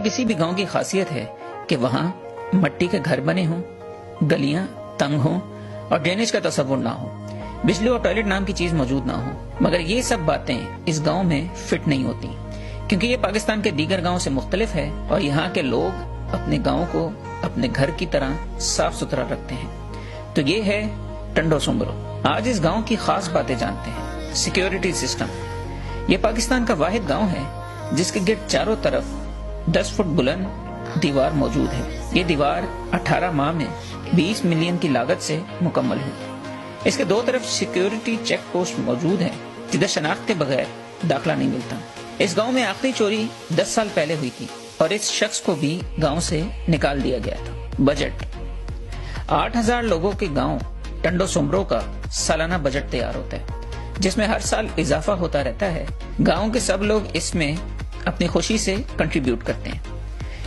کسی بھی گاؤں کی خاصیت ہے کہ وہاں مٹی کے گھر بنے ہوں، گلیاں تنگ ہوں اور ڈرینیج کا تصور نہ ہو، بجلی اور ٹوائلٹ نام کی چیز موجود نہ ہو۔ مگر یہ سب باتیں اس گاؤں میں فٹ نہیں ہوتی، کیونکہ یہ پاکستان کے دیگر گاؤں سے مختلف ہے اور یہاں کے لوگ اپنے گاؤں کو اپنے گھر کی طرح صاف ستھرا رکھتے ہیں۔ تو یہ ہے ٹنڈو سمرو۔ آج اس گاؤں کی خاص باتیں جانتے ہیں۔ Security system. یہ پاکستان کا واحد گاؤں ہے جس کے گرد چاروں طرف 10 فٹ بلند دیوار موجود ہے۔ یہ دیوار 18 ماہ میں 20 ملین کی لاگت سے مکمل ہوئی۔ اس کے دو طرف سیکیورٹی چیک پوسٹ موجود ہے جدھر شناخت کے بغیر داخلہ نہیں ملتا۔ اس گاؤں میں آخری چوری 10 سال پہلے ہوئی تھی اور اس شخص کو بھی گاؤں سے نکال دیا گیا تھا۔ بجٹ 8000 لوگوں کے گاؤں ٹنڈو سمرو کا سالانہ بجٹ تیار ہوتا ہے جس میں ہر سال اضافہ ہوتا رہتا ہے۔ گاؤں کے سب لوگ اس میں اپنی خوشی سے کنٹریبیوٹ کرتے ہیں۔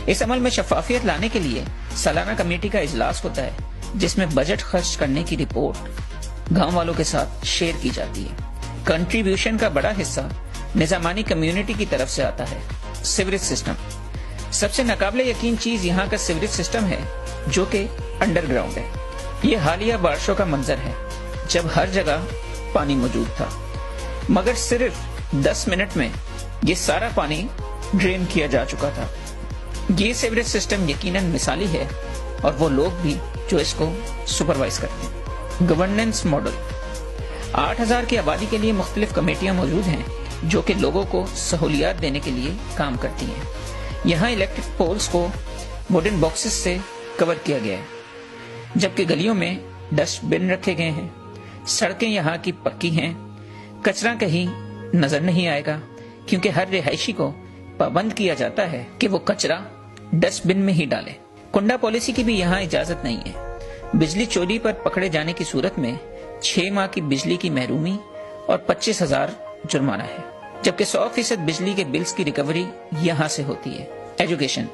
اس عمل میں شفافیت لانے کے لیے سالانہ کمیٹی کا اجلاس ہوتا ہے جس میں بجٹ خرچ کرنے کی رپورٹ گاؤں والوں کے ساتھ شیئر کی جاتی ہے۔ کنٹریبیوشن کا بڑا حصہ نظامانی کمیونٹی کی طرف سے آتا ہے۔ سیوریج سسٹم سب سے ناقابل یقین چیز یہاں کا سیوریج سسٹم ہے جو کہ انڈر گراؤنڈ ہے۔ یہ حالیہ بارشوں کا منظر ہے جب ہر جگہ پانی موجود تھا، مگر صرف 10 منٹ میں یہ سارا پانی ڈرین کیا جا چکا تھا۔ یہ سیوریج سسٹم یقیناً مثالی ہے اور وہ لوگ بھی جو اس کو سپروائز کرتے ہیں۔ گورننس ماڈل 8000 کی آبادی کے لیے مختلف کمیٹیاں موجود ہیں جو کہ لوگوں کو سہولیات دینے کے لیے کام کرتی ہیں۔ یہاں الیکٹرک پولز کو ووڈن باکسز سے کور کیا گیا ہے جبکہ گلیوں میں ڈسٹ بن رکھے گئے ہیں۔ سڑکیں یہاں کی پکی ہیں، کچرا کہیں نظر نہیں آئے گا کیونکہ ہر رہائشی کو پابند کیا جاتا ہے کہ وہ کچرا ڈسٹ بن میں ہی ڈالے۔ کنڈا پالیسی کی بھی یہاں اجازت نہیں ہے۔ بجلی چوری پر پکڑے جانے کی صورت میں 6 ماہ کی بجلی کی محرومی اور 25,000 جرمانہ ہے، جبکہ 100% بجلی کے بلز کی ریکوری یہاں سے ہوتی ہے۔ ایجوکیشن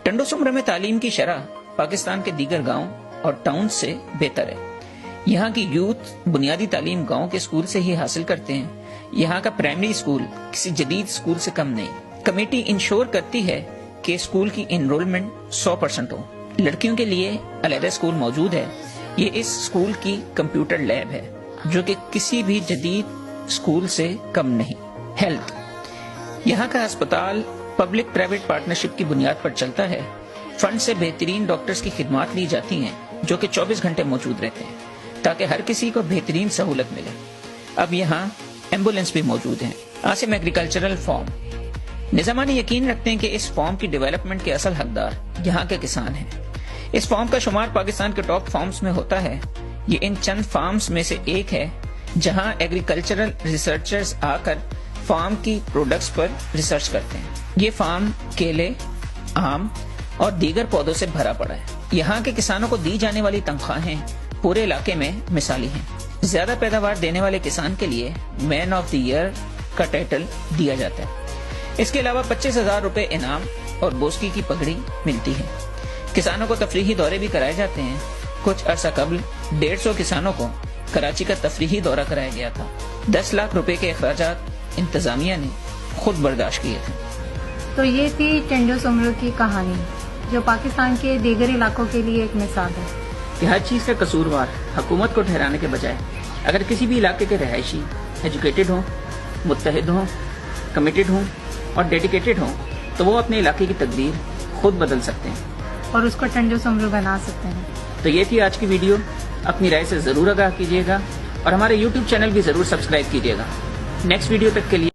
ٹنڈو سمرو میں تعلیم کی شرح پاکستان کے دیگر گاؤں اور ٹاؤن سے بہتر ہے۔ یہاں کی یوتھ بنیادی تعلیم گاؤں کے اسکول سے ہی حاصل کرتے ہیں۔ یہاں کا پرائمری اسکول کسی جدید اسکول سے کم نہیں۔ کمیٹی انشور کرتی ہے کہ اسکول کی انرولمنٹ 100% ہو۔ لڑکیوں کے لیے علیحدہ اسکول موجود ہے۔ یہ اس اسکول کی کمپیوٹر لیب ہے جو کہ کسی بھی جدید اسکول سے کم نہیں۔ ہیلتھ یہاں کا ہسپتال پبلک پرائیویٹ پارٹنرشپ کی بنیاد پر چلتا ہے۔ فنڈ سے بہترین ڈاکٹرز کی خدمات لی جاتی ہیں جو کہ 24 گھنٹے موجود رہتے ہیں تاکہ ہر کسی کو بہترین سہولت ملے۔ اب یہاں ایمبولینس بھی موجود ہیں۔ عاصم ایگریکلچرل فارم نظامانی یقین رکھتے ہیں کہ اس فارم کی ڈیولپمنٹ کے اصل حقدار یہاں کے کسان ہیں۔ اس فارم کا شمار پاکستان کے ٹاپ فارمز میں ہوتا ہے۔ یہ ان چند فارمز میں سے ایک ہے جہاں ایگریکلچرل ریسرچرز آ کر فارم کی پروڈکٹس پر ریسرچ کرتے ہیں۔ یہ فارم کیلے، آم اور دیگر پودوں سے بھرا پڑا ہے۔ یہاں کے کسانوں کو دی جانے والی تنخواہیں پورے علاقے میں مثالی ہیں۔ زیادہ پیداوار دینے والے کسان کے لیے مین آف دی ایئر کا ٹائٹل دیا جاتا ہے۔ اس کے علاوہ 25,000 روپے انعام اور بوسکی کی پگڑی ملتی ہے۔ کسانوں کو تفریحی دورے بھی کرائے جاتے ہیں۔ کچھ عرصہ قبل 150 کسانوں کو کراچی کا تفریحی دورہ کرایا گیا تھا۔ 10 لاکھ روپے کے اخراجات انتظامیہ نے خود برداشت کیے تھے۔ تو یہ تھی ٹنڈو سمرو کی کہانی جو پاکستان کے دیگر علاقوں کے لیے ایک مثال ہے کہ ہر چیز کا قصوروار حکومت کو ٹھہرانے کے بجائے اگر کسی بھی علاقے کے رہائشی ایجوکیٹڈ ہوں، متحد ہوں، کمیٹڈ ہوں اور ڈیڈیکیٹڈ ہوں تو وہ اپنے علاقے کی تقدیر خود بدل سکتے ہیں اور اس کو ٹنڈو سمرو بنا سکتے ہیں۔ تو یہ تھی آج کی ویڈیو۔ اپنی رائے سے ضرور آگاہ کیجیے گا اور ہمارے YouTube چینل بھی ضرور سبسکرائب کیجیے گا۔ نیکسٹ ویڈیو تک کے لیے